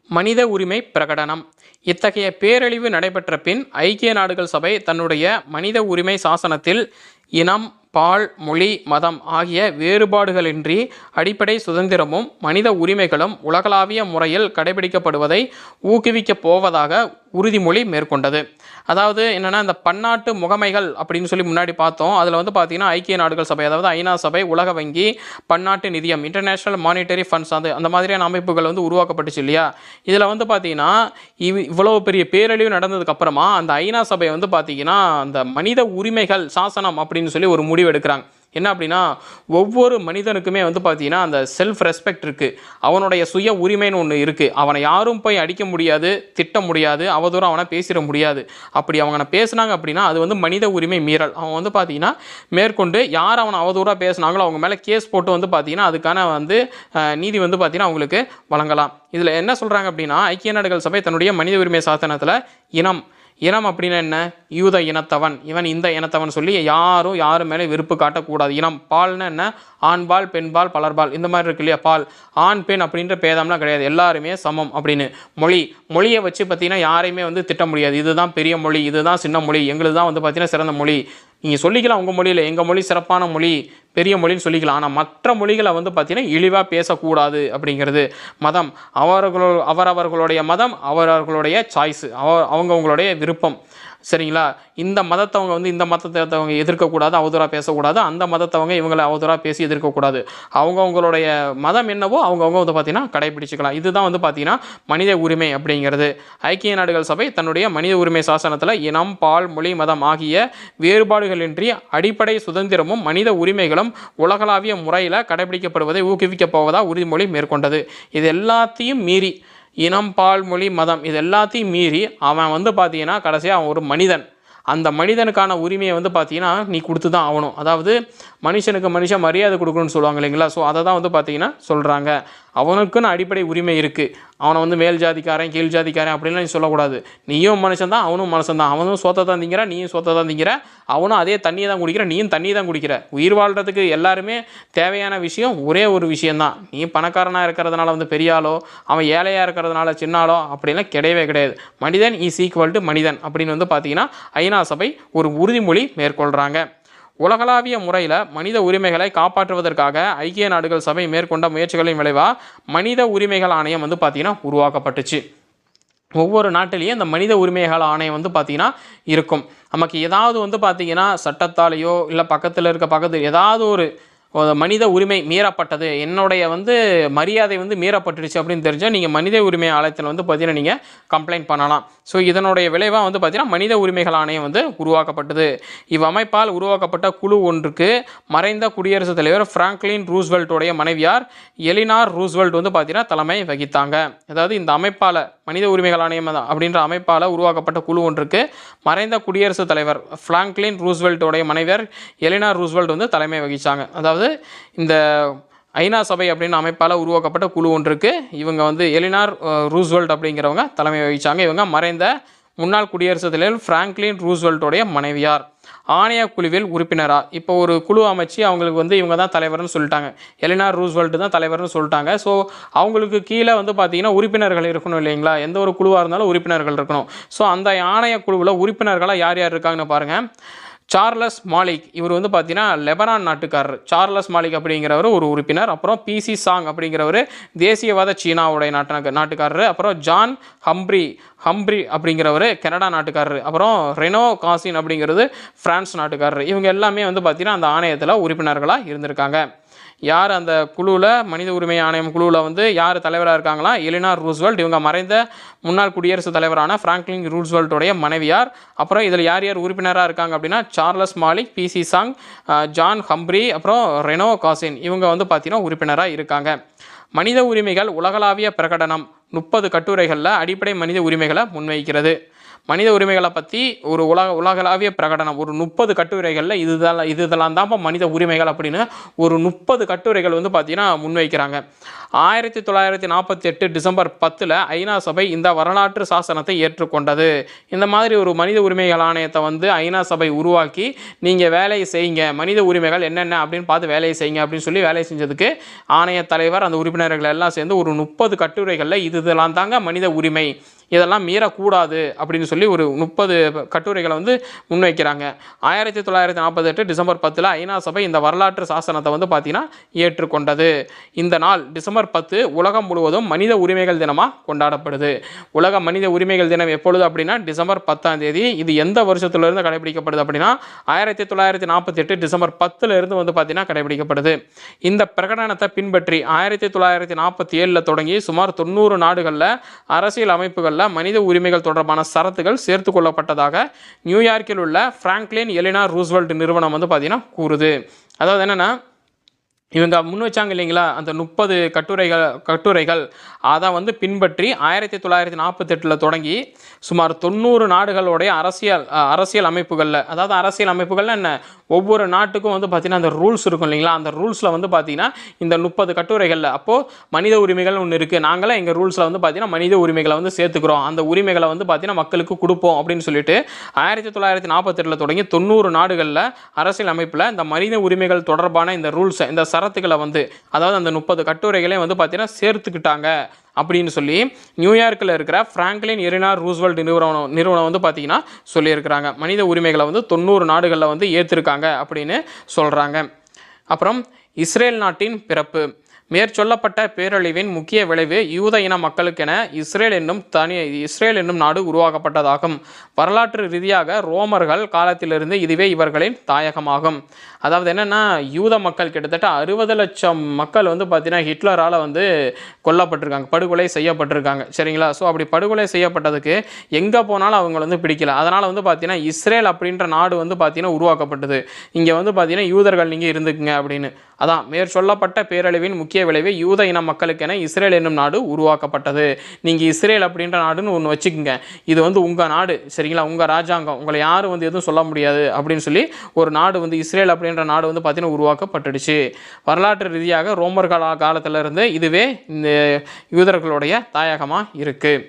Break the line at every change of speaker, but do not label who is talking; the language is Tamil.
மனித உரிமை பிரகடனம். இத்தகைய பேரழிவு நடைபெற்ற பின் ஐக்கிய நாடுகள் சபை தன்னுடைய மனித உரிமை சாசனத்தில் இனம், பால், மொழி, மதம் ஆகிய வேறுபாடுகளின்றி அடிப்படை சுதந்திரமும் மனித உரிமைகளும் உலகளாவிய முறையில் கடைபிடிக்கப்படுவதை ஊக்குவிக்கப் போவதாக உறுதிமொழி மேற்கொண்டது. அதாவது என்னென்னா, இந்த பன்னாட்டு முகமைகள் அப்படின்னு சொல்லி முன்னாடி பார்த்தோம். அதில் வந்து பார்த்திங்கன்னா ஐக்கிய நாடுகள் சபை, அதாவது ஐநா சபை, உலக வங்கி, பன்னாட்டு நிதியம், இன்டர்நேஷ்னல் மானிட்டரி ஃபண்ட்ஸ், அந்த மாதிரியான அமைப்புகள் வந்து உருவாக்கப்பட்டுச்சு இல்லையா. இதில் வந்து பார்த்திங்கன்னா இவ்வளோ பெரிய பேரழிவு நடந்ததுக்கப்புறமா அந்த ஐநா சபை வந்து பார்த்திங்கன்னா அந்த மனித உரிமைகள் சாசனம் அப்படின்னு சொல்லி ஒரு முடிவு எடுக்கிறாங்க. என்ன அப்படின்னா, ஒவ்வொரு மனிதனுக்குமே வந்து பார்த்தீங்கன்னா அந்த செல்ஃப் ரெஸ்பெக்ட் இருக்குது, அவனுடைய சுய உரிமைன்னு ஒன்று இருக்குது. அவனை யாரும் போய் அடிக்க முடியாது, திட்ட முடியாது, அவதூறம் அவனை பேசிட முடியாது. அப்படி அவங்க பேசுனாங்க அப்படின்னா அது வந்து மனித உரிமை மீறல். அவன் வந்து பார்த்தீங்கன்னா மேற்கொண்டு யார் அவனை அவதூறாக பேசுனாங்களோ அவங்க மேலே கேஸ் போட்டு வந்து பார்த்தீங்கன்னா அதுக்கான வந்து நீதி வந்து பார்த்தீங்கன்னா அவங்களுக்கு வழங்கலாம். இதில் என்ன சொல்கிறாங்க அப்படின்னா, ஐக்கிய நாடுகள் சபை தன்னுடைய மனித உரிமை சாசனத்தில் இனம் அப்படின்னா என்ன, யூத இனத்தவன், இவன் இந்த இனத்தவன் சொல்லி யாரும் மேலே வெறுப்பு காட்டக்கூடாது. இனம். பால்னா என்ன, ஆண்பால், பெண்பால், பலர்பால், இந்த மாதிரி இருக்கு இல்லையா. பால், ஆண் பெண் அப்படின்ற பேதம்லாம் கிடையாது, எல்லாருமே சமம் அப்படின்னு. மொழியை வச்சு பார்த்தீங்கன்னா யாரையுமே வந்து திட்ட முடியாது. இதுதான் பெரிய மொழி, இதுதான் சின்ன மொழி, எங்களுக்கு தான் வந்து பார்த்தீங்கன்னா சிறந்த மொழி. நீங்கள் சொல்லிக்கலாம் உங்கள் மொழியில், எங்கள் மொழி சிறப்பான மொழி, பெரிய மொழின்னு சொல்லிக்கலாம். ஆனால் மற்ற மொழிகளை வந்து பார்த்திங்கன்னா இழிவாக பேசக்கூடாது அப்படிங்கிறது. மதம், அவரவர்களுடைய மதம் அவரவர்களுடைய சாய்ஸு, அவங்கவுங்களுடைய விருப்பம். சரிங்களா. இந்த மதத்தவங்க வந்து இந்த மதத்தவங்க எதிர்க்கக்கூடாது, அவதூறாக பேசக்கூடாது. அந்த மதத்தவங்க இவங்களை அவதூறாக பேசி எதிர்க்கக்கூடாது. அவங்கவுங்களுடைய மதம் என்னவோ அவங்கவுங்க வந்து பார்த்திங்கன்னா கடைபிடிச்சிக்கலாம். இதுதான் வந்து பார்த்திங்கன்னா மனித உரிமை அப்படிங்கிறது. ஐக்கிய நாடுகள் சபை தன்னுடைய மனித உரிமை சாசனத்தில் இனம், பால், மொழி, மதம் ஆகிய வேறுபாடுகளின்றி அடிப்படை சுதந்திரமும் மனித உரிமைகளும் உலகளாவிய முறையில் கடைபிடிக்கப்படுவதை ஊக்குவிக்கப் போவதாக உறுதிமொழி மேற்கொண்டது. இது எல்லாத்தையும் மீறி, இனம், பால், மொழி, மதம், இது எல்லாத்தையும் மீறி அவன் வந்து பார்த்தீங்கன்னா கடைசியாக அவன் ஒரு மனிதன். அந்த மனிதனுக்கான உரிமையை வந்து பார்த்தீங்கன்னா நீ கொடுத்து தான் ஆகணும். அதாவது மனுஷனுக்கு மனுஷன் மரியாதை கொடுக்கணும்னு சொல்லுவாங்க இல்லைங்களா. ஸோ அதை தான் வந்து பார்த்தீங்கன்னா சொல்கிறாங்க. அவனுக்குன்னு அடிப்படை உரிமை இருக்குது. அவனை வந்து மேல் ஜாதிக்காரன், கீழ் ஜாதிக்காரன் அப்படின்லாம் நீ சொல்லக்கூடாது. நீயும் மனுஷன் தான், அவனும் மனுஷன் தான். அவனும் சோத்தை தான் திங்கிற, நீயும் சோத்தை தான் திங்கிற. அவனும் அதே தண்ணியை தான் குடிக்கிற, நீயும் தண்ணி தான் குடிக்கிற. உயிர் வாழ்கிறதுக்கு எல்லாருமே தேவையான விஷயம் ஒரே ஒரு விஷயந்தான். நீ பணக்காரனாக இருக்கிறதுனால வந்து பெரிய ஆளோ, அவன் ஏழையாக இருக்கிறதுனால சின்ன ஆளோ அப்படின்லாம் கிடையவே கிடையாது. மனிதன் இஸ் ஈக்குவல் டு மனிதன் அப்படின்னு வந்து பார்த்தீங்கன்னா ஐநா சபை ஒரு உறுதிமொழி மேற்கொள்கிறாங்க. உலகளாவிய முறையில் மனித உரிமைகளை காப்பாற்றுவதற்காக ஐக்கிய நாடுகள் சபை மேற்கொண்ட முயற்சிகளின் விளைவாக மனித உரிமைகள் ஆணையம் வந்து பார்த்திங்கன்னா உருவாக்கப்பட்டுச்சு. ஒவ்வொரு நாட்டிலையும் இந்த மனித உரிமைகள் ஆணையம் வந்து பார்த்திங்கன்னா இருக்கும். நமக்கு ஏதாவது வந்து பார்த்திங்கன்னா சட்டத்தாலேயோ இல்லை பக்கத்தில் ஏதாவது ஒரு மனித உரிமை மீறப்பட்டது, என்னுடைய வந்து மரியாதை வந்து மீறப்பட்டுடுச்சு அப்படின்னு தெரிஞ்சால் நீங்கள் மனித உரிமை ஆணையத்தில் வந்து பார்த்தீங்கன்னா நீங்கள் கம்ப்ளைண்ட் பண்ணலாம். ஸோ இதனுடைய விளைவாக வந்து பார்த்தீங்கன்னா மனித உரிமைகள் ஆணையம் வந்து உருவாக்கப்பட்டது. இவ்வமைப்பால் உருவாக்கப்பட்ட குழு ஒன்றுக்கு மறைந்த குடியரசுத் தலைவர் பிராங்க்லின் ரூஸ்வெல்ட்டோடைய மனைவியார் எலினார் ரூஸ்வெல்ட் வந்து பார்த்தீங்கன்னா தலைமை வகித்தாங்க. அதாவது இந்த அமைப்பால், மனித உரிமைகள் ஆணையம் அப்படின்ற அமைப்பால் உருவாக்கப்பட்ட குழு ஒன்றுக்கு மறைந்த குடியரசுத் தலைவர் பிராங்க்லின் ரூஸ்வெல்ட்டோடைய மனைவியார் எலினார் ரூஸ்வெல்ட் வந்து தலைமை வகித்தாங்க. அதாவது இந்த ஐநா சபை அப்படின்னு அமைப்பால் உருவாக்கப்பட்ட குழு ஒன்றுக்கு இவங்க வந்து எலினார் ரூஸ்வெல்ட் அப்படிங்கிறவங்க தலைமை வகித்தாங்க. இவங்க மறைந்த முன்னாள் குடியரசுத் தலைவர் பிராங்க்லின் ரூஸ்வெல்ட்டோடைய மனைவியார். ஆணைய குழுவில் உறுப்பினராக இப்போ ஒரு குழு அமைச்சு அவங்களுக்கு வந்து இவங்க தான் தலைவர்னு சொல்லிட்டாங்க, எலினார் ரூஸ்வெல்ட் தான் தலைவர்னு சொல்லிட்டாங்க. ஸோ அவங்களுக்கு கீழே வந்து பார்த்திங்கன்னா உறுப்பினர்கள் இருக்கணும் இல்லைங்களா. எந்த ஒரு குழுவாக இருந்தாலும் உறுப்பினர்கள் இருக்கணும். ஸோ அந்த ஆணைய குழுவில் உறுப்பினர்களாக யார் யார் இருக்காங்கன்னு பாருங்கள். சார்லஸ் மாலிக், இவர் வந்து பார்த்தீங்கன்னா லெபனான் நாட்டுக்காரர். சார்லஸ் மாலிக் அப்படிங்கிறவர் ஒரு உறுப்பினர். அப்புறம் பிசி சாங் அப்படிங்கிறவர் தேசியவாத சீனாவுடைய நாட்டுக்காரர். அப்புறம் ஜான் ஹம்ப்ரி அப்படிங்கிறவர் கனடா நாட்டுக்காரர். அப்புறம் ரெனோ காசின் அப்படிங்கிறது பிரான்ஸ் நாட்டுக்காரர். இவங்க எல்லாமே வந்து பார்த்தீங்கன்னா அந்த ஆணையத்தில் உறுப்பினர்களாக இருந்திருக்காங்க. யார் அந்த குழுவில், மனித உரிமை ஆணையம் குழுவில் வந்து யார் தலைவராக இருக்காங்களா, எலினார் ரூஸ்வெல்ட். இவங்க மறைந்த முன்னாள் குடியரசுத் தலைவரான பிராங்க்லின் ரூஸ்வெல்ட்டோடைய மனைவியார். அப்புறம் இதில் யார் யார் உறுப்பினராக இருக்காங்க அப்படின்னா Charles Malik, P C Chang, John Humphrey, அப்புறம் ரெனோ காசின், இவங்க வந்து பார்த்தீங்கன்னா உறுப்பினராக இருக்காங்க. மனித உரிமைகள் உலகளாவிய பிரகடனம் 30 கட்டுரைகளில் அடிப்படை மனித உரிமைகளை முன்வைக்கிறது. மனித உரிமைகளை பற்றி ஒரு உலகளாவிய பிரகடனம் ஒரு 30 கட்டுரைகளில் இதெல்லாம் தான் மனித உரிமைகள் அப்படின்னு ஒரு 30 கட்டுரைகள் வந்து பார்த்தீங்கன்னா முன்வைக்கிறாங்க. 1948 டிசம்பர் 10 ஐநா சபை இந்த வரலாற்று சாசனத்தை ஏற்றுக்கொண்டது. இந்த மாதிரி ஒரு மனித உரிமைகள் ஆணையத்தை வந்து ஐநா சபை உருவாக்கி நீங்கள் வேலையை செய்யுங்க, மனித உரிமைகள் என்னென்ன அப்படின்னு பார்த்து வேலையை செய்யுங்க அப்படின்னு சொல்லி வேலை செஞ்சதுக்கு ஆணைய தலைவர் அந்த உறுப்பினர்கள் எல்லாம் சேர்ந்து ஒரு 30 கட்டுரைகளில் இதெல்லாம் தாங்க மனித உரிமை, இதெல்லாம் மீறக்கூடாது அப்படின்னு சொல்லி ஒரு 30 கட்டுரைகளை வந்து முன்வைக்கிறாங்க. 1948 டிசம்பர் 10 ஐநா சபை இந்த வரலாற்று சாசனத்தை வந்து பார்த்தீங்கன்னா ஏற்றுக்கொண்டது. இந்த நாள் டிசம்பர் 10 உலகம் முழுவதும் மனித உரிமைகள் தினமாக கொண்டாடப்படுது. உலக மனித உரிமைகள் தினம் எப்பொழுது அப்படின்னா டிசம்பர் 10 இது எந்த வருஷத்துலேருந்து கடைபிடிக்கப்படுது அப்படின்னா 1948 டிசம்பர் 10 வந்து பார்த்தீங்கன்னா கடைபிடிக்கப்படுது. இந்த பிரகடனத்தை பின்பற்றி 1947 தொடங்கி சுமார் 90 நாடுகளில் அரசியல் அமைப்புகளில் மனித உரிமைகள் தொடர்பான சரத்துகள் சேர்த்து கொள்ளப்பட்டதாக நியூயார்க்கில் உள்ள பிராங்க்லின் எலினா ரூஸ்வெல்ட் நிறுவனம் வந்து பார்த்தீங்கன்னா கூறுது. அதாவது என்னென்னா, இவங்க முன் வச்சாங்க இல்லைங்களா அந்த 30 கட்டுரைகள் அதை வந்து பின்பற்றி 1948 தொடங்கி சுமார் 90 நாடுகளுடைய அரசியல் அமைப்புகளில், அதாவது அரசியல் அமைப்புகளில் என்ன, ஒவ்வொரு நாட்டுக்கும் வந்து பார்த்திங்கன்னா அந்த ரூல்ஸ் இருக்கும் இல்லைங்களா, அந்த ரூல்ஸில் வந்து பார்த்திங்கன்னா இந்த 30 கட்டுரைகளில் அப்போது மனித உரிமைகள் ஒன்று இருக்குது, நாங்களே எங்கள் ரூல்ஸில் வந்து பார்த்திங்கன்னா மனித உரிமைகளை வந்து சேர்த்துக்கிறோம், அந்த உரிமைகளை வந்து பார்த்திங்கன்னா மக்களுக்கு கொடுப்போம் அப்படின்னு சொல்லிட்டு 1948 தொடங்கி 90 நாடுகளில் அரசியல் அமைப்பில் இந்த மனித உரிமைகள் தொடர்பான இந்த ரூல்ஸை, இந்த சரத்துக்களை வந்து, அதாவது அந்த 30 கட்டுரைகளையும் வந்து பார்த்திங்கன்னா சேர்த்துக்கிட்டாங்க அப்படின்னு சொல்லி நியூயார்க்கில் இருக்கிற பிராங்க்லின் எலினா ரூஸ்வெல்ட் நிறுவனம் வந்து பார்த்திங்கன்னா சொல்லியிருக்கிறாங்க. மனித உரிமைகளை வந்து 90 நாடுகளில் வந்து ஏற்றிருக்காங்க அப்படின்னு சொல்கிறாங்க. அப்புறம் இஸ்ரேல் நாட்டின் பிறப்பு. மேற்சொல்லப்பட்ட பேரழிவின் முக்கிய விளைவு யூத இன மக்களுக்கென இஸ்ரேல் என்னும் நாடு உருவாக்கப்பட்டதாகும். வரலாற்று ரீதியாக ரோமர்கள் காலத்திலிருந்து இதுவே இவர்களின் தாயகமாகும். அதாவது என்னென்னா, யூத மக்கள் கிட்டத்தட்ட 60 லட்சம் மக்கள் வந்து பார்த்தீங்கன்னா ஹிட்லரால் வந்து கொல்லப்பட்டிருக்காங்க, படுகொலை செய்யப்பட்டிருக்காங்க. சரிங்களா? ஸோ அப்படி படுகொலை செய்யப்பட்டதுக்கு எங்கே போனாலும் அவங்க வந்து பிடிக்கல. அதனால் வந்து பார்த்தீங்கன்னா இஸ்ரேல் அப்படின்ற நாடு வந்து பார்த்தீங்கன்னா உருவாக்கப்பட்டது. இங்கே வந்து பார்த்தீங்கன்னா யூதர்கள் நீங்கள் இருந்துக்குங்க அப்படின்னு. அதான் மேற்சொல்லப்பட்ட பேரழிவின் முக்கிய விளைவு யூத இன மக்களுக்கென இஸ்ரேல் என்னும் நாடு உருவாக்கப்பட்டது. நீங்கள் இஸ்ரேல் அப்படின்ற நாடுன்னு ஒன்று வச்சுக்கோங்க, இது வந்து உங்கள் நாடு, சரிங்களா, உங்கள் ராஜாங்கம், உங்களை யாரும் வந்து எதுவும் சொல்ல முடியாது அப்படின்னு சொல்லி ஒரு நாடு வந்து இஸ்ரேல் அப்படின்ற நாடு வந்து பார்த்தீங்கன்னா உருவாக்கப்பட்டுடுச்சு. வரலாற்று ரீதியாக ரோமர் காலத்திலிருந்து இதுவே இந்த யூதர்களுடைய தாயகமாக இருக்குது.